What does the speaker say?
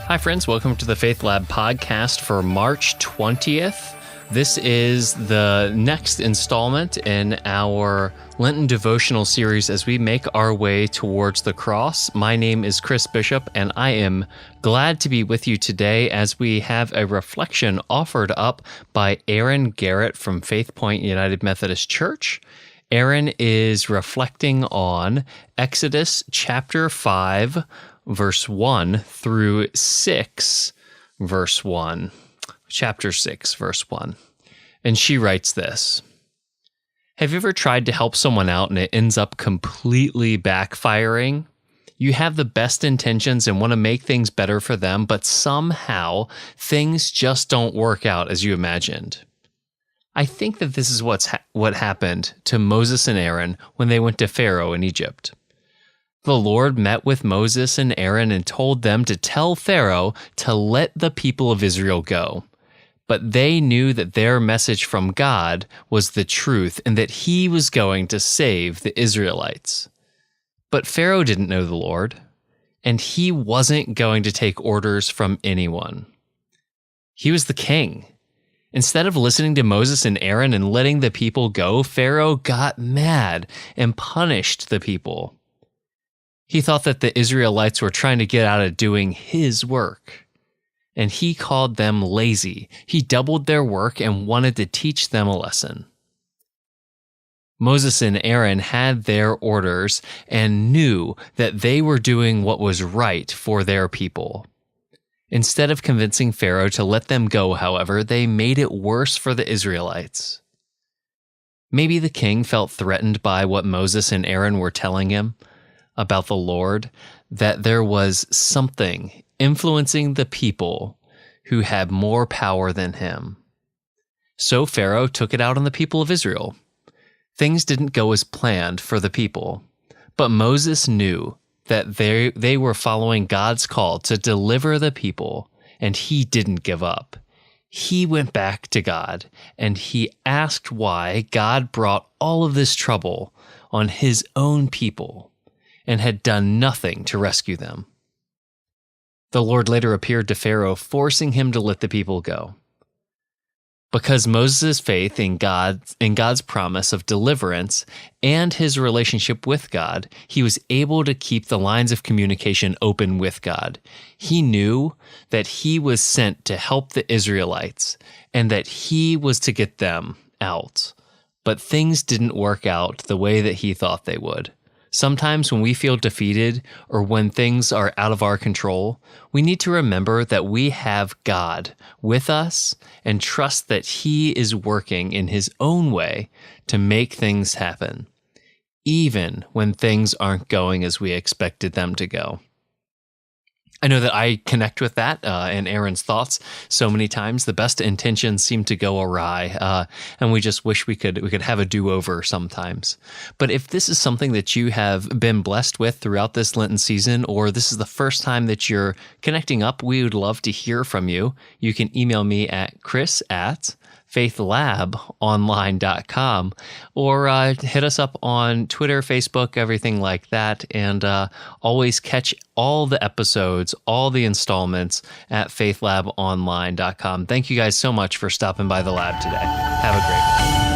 Hi, friends. Welcome to the Faith Lab podcast for March 20th. This is the next installment in our Lenten Devotional series as we make our way towards the cross. My name is Chris Bishop, and I am glad to be with you today as we have a reflection offered up by Erin Garrett from Faith Point United Methodist Church. Erin is reflecting on Exodus chapter 5, verse 1 through 6, verse 1. Chapter 6, verse 1. And she writes this: Have you ever tried to help someone out and it ends up completely backfiring? You have the best intentions and want to make things better for them, but somehow things just don't work out as you imagined. I think that this is what happened to Moses and Aaron when they went to Pharaoh in Egypt. The Lord met with Moses and Aaron and told them to tell Pharaoh to let the people of Israel go. But they knew that their message from God was the truth and that he was going to save the Israelites. But Pharaoh didn't know the Lord, and he wasn't going to take orders from anyone. He was the king. Instead of listening to Moses and Aaron and letting the people go, Pharaoh got mad and punished the people. He thought that the Israelites were trying to get out of doing his work, and he called them lazy. He doubled their work and wanted to teach them a lesson. Moses and Aaron had their orders and knew that they were doing what was right for their people. Instead of convincing Pharaoh to let them go, however, they made it worse for the Israelites. Maybe the king felt threatened by what Moses and Aaron were telling him about the Lord, that there was something influencing the people who had more power than him. So Pharaoh took it out on the people of Israel. Things didn't go as planned for the people, but Moses knew that they were following God's call to deliver the people, and he didn't give up. He went back to God, and he asked why God brought all of this trouble on his own people and had done nothing to rescue them. The Lord later appeared to Pharaoh, forcing him to let the people go. Because Moses' faith in God's promise of deliverance and his relationship with God, he was able to keep the lines of communication open with God. He knew that he was sent to help the Israelites and that he was to get them out. But things didn't work out the way that he thought they would. Sometimes when we feel defeated or when things are out of our control, we need to remember that we have God with us and trust that he is working in his own way to make things happen, even when things aren't going as we expected them to go. I know that I connect with that and Aaron's thoughts so many times. The best intentions seem to go awry, and we just wish we could have a do-over sometimes. But if this is something that you have been blessed with throughout this Lenten season, or this is the first time that you're connecting up, we would love to hear from you. You can email me at chris@faithlabonline.com, or hit us up on Twitter, Facebook, everything like that, and always catch all the episodes, all the installments at faithlabonline.com. Thank you guys so much for stopping by the lab today. Have a great one.